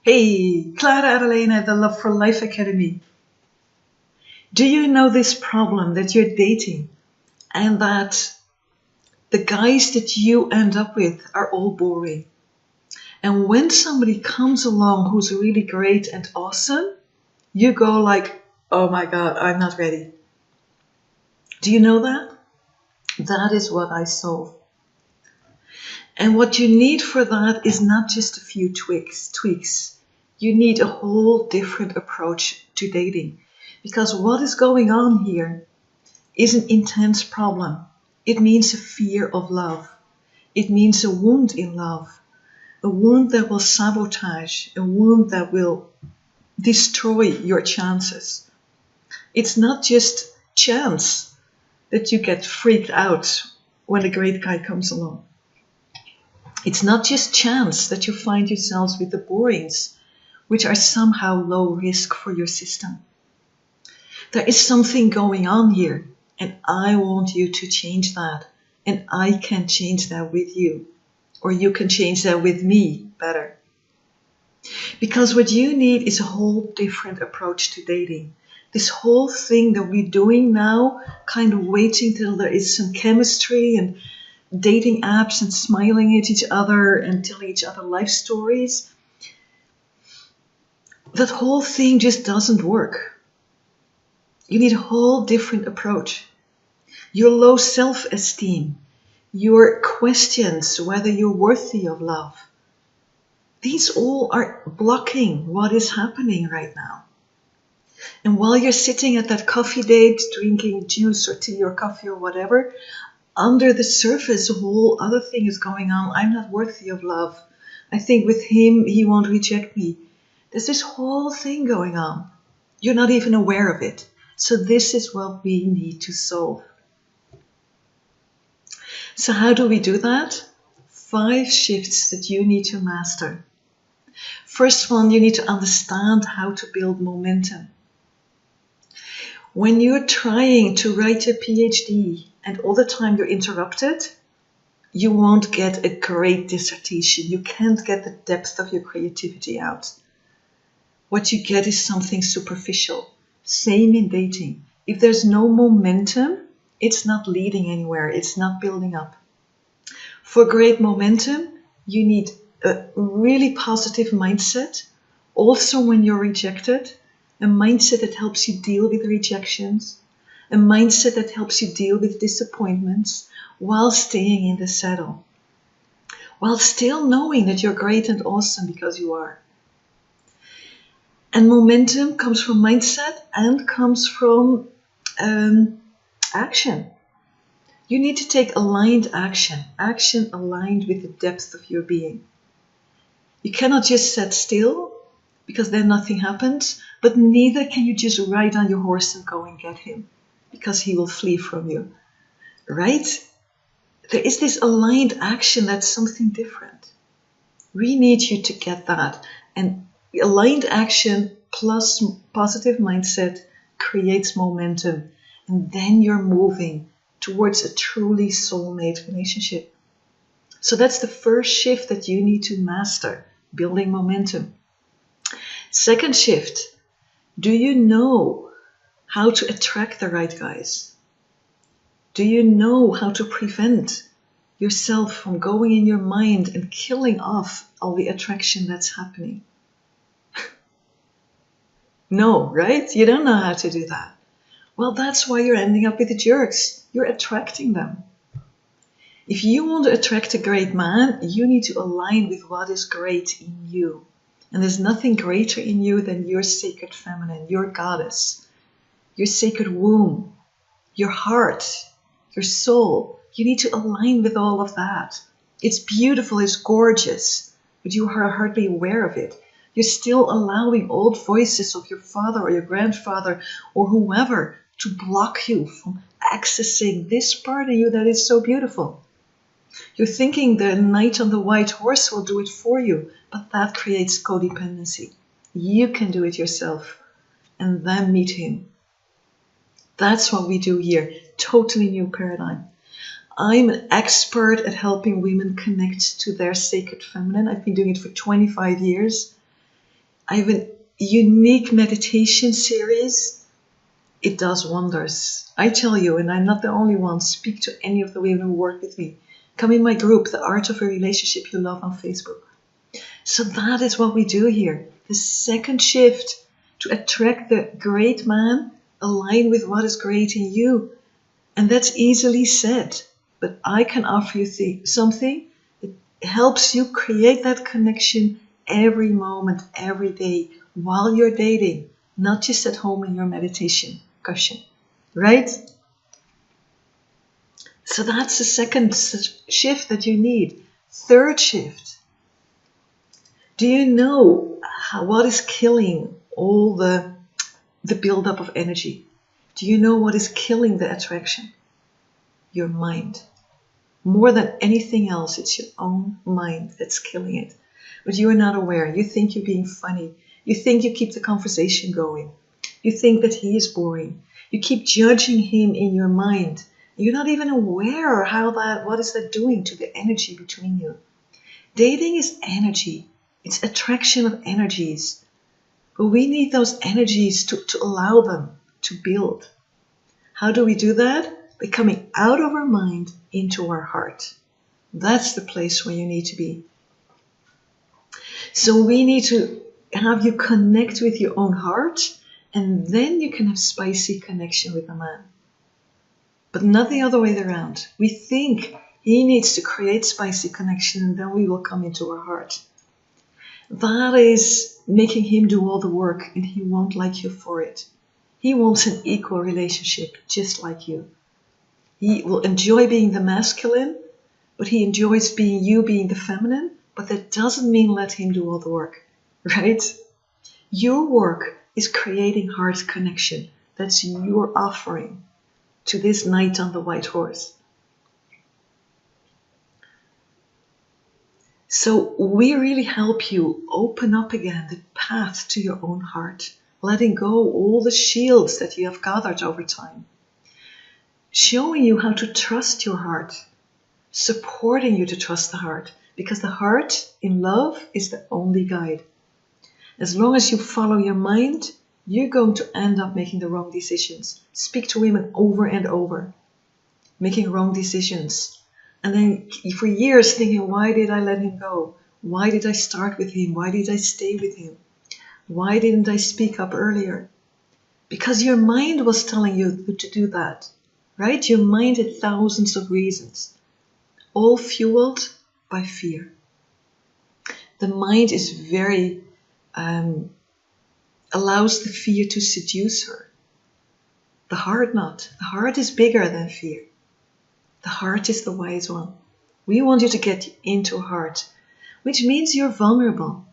Hey, Klara, Adalena, the Love for Life Academy. Do you know this problem that you're dating and that the guys that you end up with are all boring? And when somebody comes along who's really great and awesome, you go like, oh my God, I'm not ready. Do you know that? That is what I solve. And what you need for that is not just a few tweaks. You need a whole different approach to dating. Because what is going on here is an intense problem. It means a fear of love. It means a wound in love. A wound that will sabotage. A wound that will destroy your chances. It's not just chance that you get freaked out when a great guy comes along. It's not just chance that you find yourselves with the borings, which are somehow low risk for your system. There is something going on here, and I want you to change that. And I can change that with you. Or you can change that with me better. Because what you need is a whole different approach to dating. This whole thing that we're doing now, kind of waiting till there is some chemistry and dating apps and smiling at each other and telling each other life stories, that whole thing just doesn't work. You need a whole different approach. Your low self-esteem, your questions whether you're worthy of love, these all are blocking what is happening right now. And while you're sitting at that coffee date, drinking juice or tea or coffee or whatever, under the surface, a whole other thing is going on. I'm not worthy of love. I think with him, he won't reject me. There's this whole thing going on. You're not even aware of it. So this is what we need to solve. So how do we do that? 5 shifts that you need to master. First one, you need to understand how to build momentum. When you're trying to write a PhD and all the time you're interrupted, you won't get a great dissertation. You can't get the depth of your creativity out. What you get is something superficial. Same in dating. If there's no momentum, it's not leading anywhere. It's not building up. For great momentum, you need a really positive mindset. Also when you're rejected, a mindset that helps you deal with rejections, a mindset that helps you deal with disappointments while staying in the saddle, while still knowing that you're great and awesome because you are. And momentum comes from mindset and comes from action. You need to take aligned action, action aligned with the depth of your being. You cannot just sit still, because then nothing happens, but neither can you just ride on your horse and go and get him, because he will flee from you, right? There is this aligned action that's something different. We need you to get that. And aligned action plus positive mindset creates momentum. And then you're moving towards a truly soulmate relationship. So that's the first shift that you need to master, building momentum. Second shift, do you know how to attract the right guys? Do you know how to prevent yourself from going in your mind and killing off all the attraction that's happening? No, right? You don't know how to do that. Well, that's why you're ending up with the jerks. You're attracting them. If you want to attract a great man, you need to align with what is great in you. And there's nothing greater in you than your sacred feminine, your goddess, your sacred womb, your heart, your soul. You need to align with all of that. It's beautiful, it's gorgeous, but you are hardly aware of it. You're still allowing old voices of your father or your grandfather or whoever to block you from accessing this part of you that is so beautiful. You're thinking the knight on the white horse will do it for you, but that creates codependency. You can do it yourself and then meet him. That's what we do here. Totally new paradigm. I'm an expert at helping women connect to their sacred feminine. I've been doing it for 25 years. I have a unique meditation series. It does wonders. I tell you, and I'm not the only one, speak to any of the women who work with me. Come in my group, The Art of a Relationship You Love, on Facebook. So that is what we do here. The second shift, to attract the great man, align with what is great in you. And that's easily said. But I can offer you something that helps you create that connection every moment, every day, while you're dating, not just at home in your meditation cushion, right? So that's the second shift that you need. Third shift. Do you know what is killing all the buildup of energy? Do you know what is killing the attraction? Your mind. More than anything else, it's your own mind that's killing it. But you are not aware. You think you're being funny. You think you keep the conversation going. You think that he is boring. You keep judging him in your mind. You're not even aware what is that doing to the energy between you. Dating is energy. It's attraction of energies. But we need those energies to allow them to build. How do we do that? By coming out of our mind into our heart. That's the place where you need to be. So we need to have you connect with your own heart, and then you can have spicy connection with a man. But not the other way around. We think he needs to create spicy connection, and then we will come into our heart. That is making him do all the work, and he won't like you for it. He wants an equal relationship, just like you. He will enjoy being the masculine, but he enjoys being the feminine. But that doesn't mean let him do all the work, right? Your work is creating heart connection. That's your offering to this knight on the white horse. So we really help you open up again the path to your own heart, letting go all the shields that you have gathered over time, showing you how to trust your heart, supporting you to trust the heart, because the heart in love is the only guide. As long as you follow your mind, you're going to end up making the wrong decisions. Speak to women over and over, making wrong decisions. And then for years thinking, why did I let him go? Why did I start with him? Why did I stay with him? Why didn't I speak up earlier? Because your mind was telling you to do that, right? Your mind had thousands of reasons, all fueled by fear. The mind is very, allows the fear to seduce her. The heart not. The heart is bigger than fear. The heart is the wise one. We want you to get into heart, which means you're vulnerable.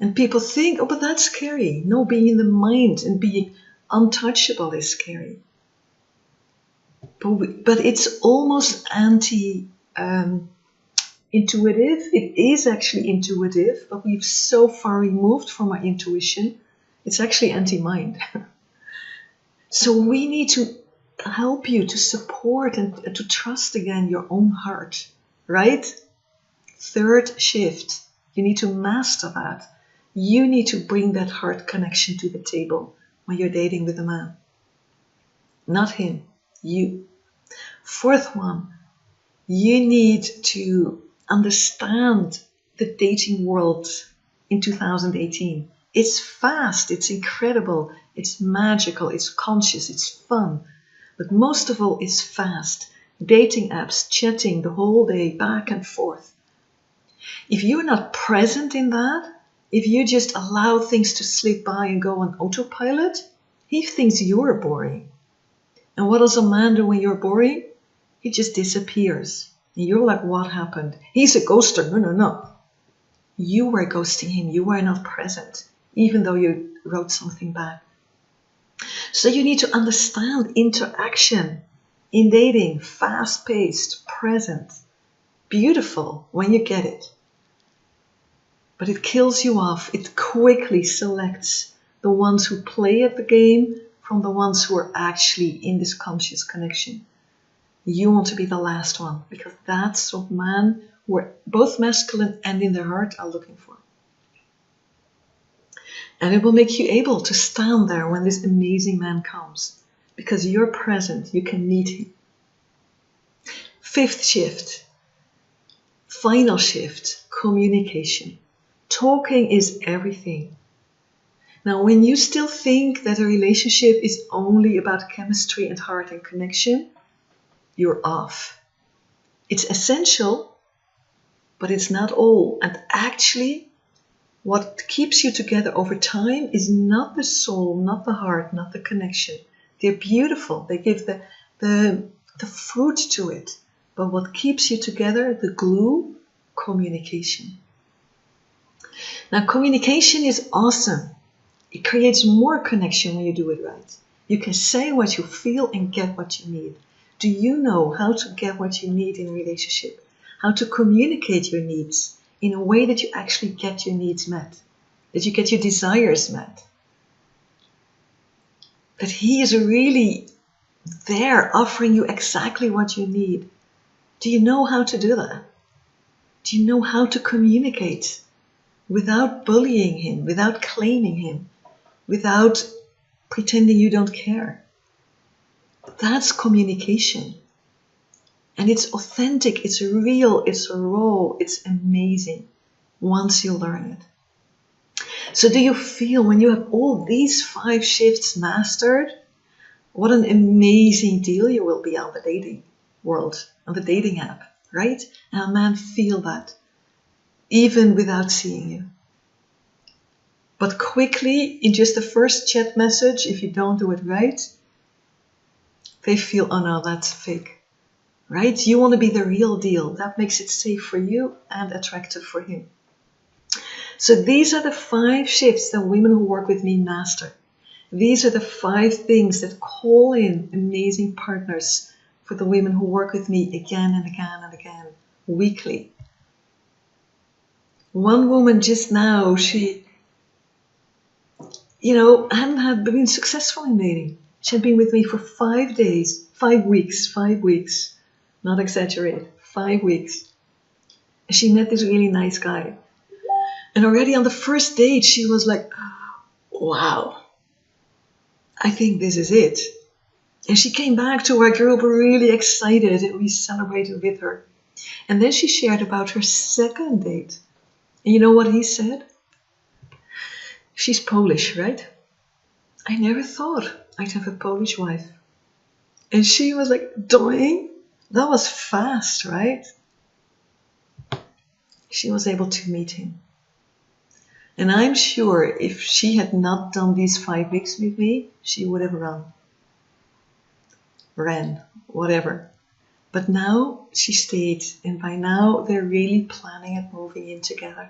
And people think, oh, but that's scary. No, being in the mind and being untouchable is scary. But it's almost intuitive. It is actually intuitive, but we've so far removed from our intuition, it's actually anti-mind. So we need to help you to support and to trust again your own heart, right? Third shift, you need to master that. You need to bring that heart connection to the table when you're dating with a man. Not him, you. Fourth one, you need to understand the dating world in 2018. It's fast, it's incredible, it's magical, it's conscious, it's fun. But most of all, it's fast. Dating apps, chatting the whole day, back and forth. If you're not present in that, if you just allow things to slip by and go on autopilot, he thinks you're boring. And what does a man do when you're boring? He just disappears. And you're like, what happened? He's a ghoster. No. You were ghosting him. You were not present, even though you wrote something back. So you need to understand interaction in dating, fast-paced, present, beautiful when you get it. But it kills you off. It quickly selects the ones who play at the game from the ones who are actually in this conscious connection. You want to be the last one, because that's what men who are both masculine and in their heart are looking for. And it will make you able to stand there when this amazing man comes, because you're present, you can meet him. Fifth shift, final shift, communication. Talking is everything. Now, when you still think that a relationship is only about chemistry and heart and connection, you're off. It's essential, but it's not all. And actually, what keeps you together over time is not the soul, not the heart, not the connection. They're beautiful. They give the fruit to it. But what keeps you together, the glue, communication. Now, communication is awesome. It creates more connection when you do it right. You can say what you feel and get what you need. Do you know how to get what you need in a relationship? How to communicate your needs in a way that you actually get your needs met, that you get your desires met, that he is really there offering you exactly what you need. Do you know how to do that? Do you know how to communicate without bullying him, without claiming him, without pretending you don't care? That's communication. And it's authentic, it's real, it's raw, it's amazing once you learn it. So do you feel when you have all these 5 shifts mastered, what an amazing deal you will be on the dating world, on the dating app, right? And a man feel that, even without seeing you. But quickly, in just the first chat message, if you don't do it right, they feel, oh no, that's fake, right? You want to be the real deal. That makes it safe for you and attractive for him. So these are the 5 shifts that women who work with me master. These are the 5 things that call in amazing partners for the women who work with me again and again and again, weekly. One woman just now, she, hadn't been successful in dating. She had been with me for 5 days, 5 weeks, not exaggerate, 5 weeks. And she met this really nice guy. And already on the first date, she was like, wow, I think this is it. And she came back to our group really excited, and we celebrated with her. And then she shared about her second date. And you know what he said? She's Polish, right? I never thought I'd have a Polish wife. And she was like, doing? That was fast, right? She was able to meet him. And I'm sure if she had not done these 5 weeks with me, she would have ran, whatever. But now she stayed, and by now they're really planning at moving in together.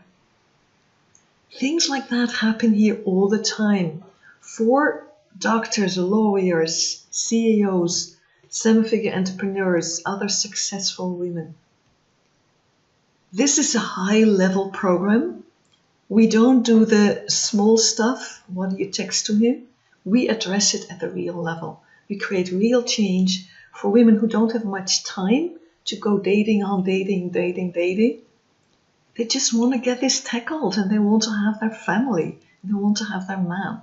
Things like that happen here all the time. For doctors, lawyers, CEOs, 7-figure entrepreneurs, other successful women. This is a high-level program. We don't do the small stuff. What do you text to him? We address it at the real level. We create real change for women who don't have much time to go dating. They just want to get this tackled, and they want to have their family. They want to have their man.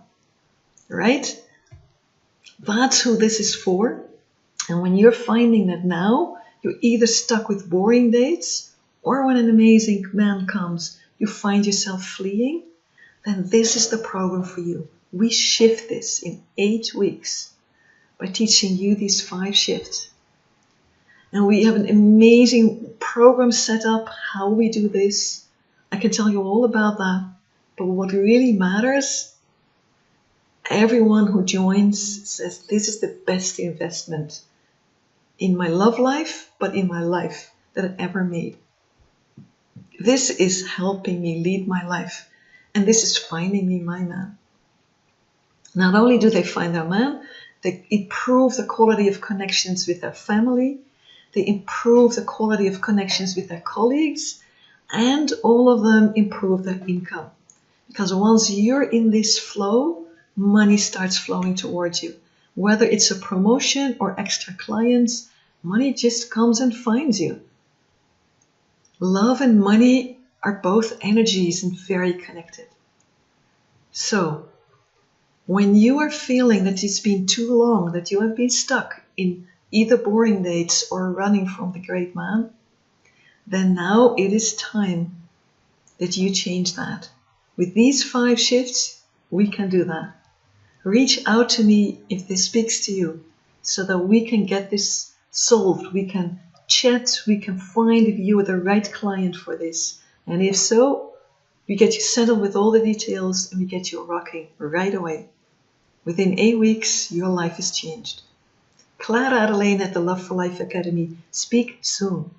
Right? That's who this is for. And when you're finding that now, you're either stuck with boring dates, or when an amazing man comes, you find yourself fleeing, then this is the program for you. We shift this in 8 weeks by teaching you these 5 shifts. And we have an amazing program set up, how we do this. I can tell you all about that. But what really matters, everyone who joins says this is the best investment in my love life, but in my life that I've ever made. This is helping me lead my life. And this is finding me my man. Not only do they find their man, they improve the quality of connections with their family. They improve the quality of connections with their colleagues. And all of them improve their income. Because once you're in this flow, money starts flowing towards you. Whether it's a promotion or extra clients, money just comes and finds you. Love and money are both energies and very connected. So, when you are feeling that it's been too long, that you have been stuck in either boring dates or running from the great man, then now it is time that you change that. With these 5 shifts, we can do that. Reach out to me if this speaks to you so that we can get this solved. We can chat, we can find if you are the right client for this. And if so, we get you settled with all the details and we get you rocking right away. Within 8 weeks, your life is changed. Klara Adalena at the Love for Life Academy. Speak soon.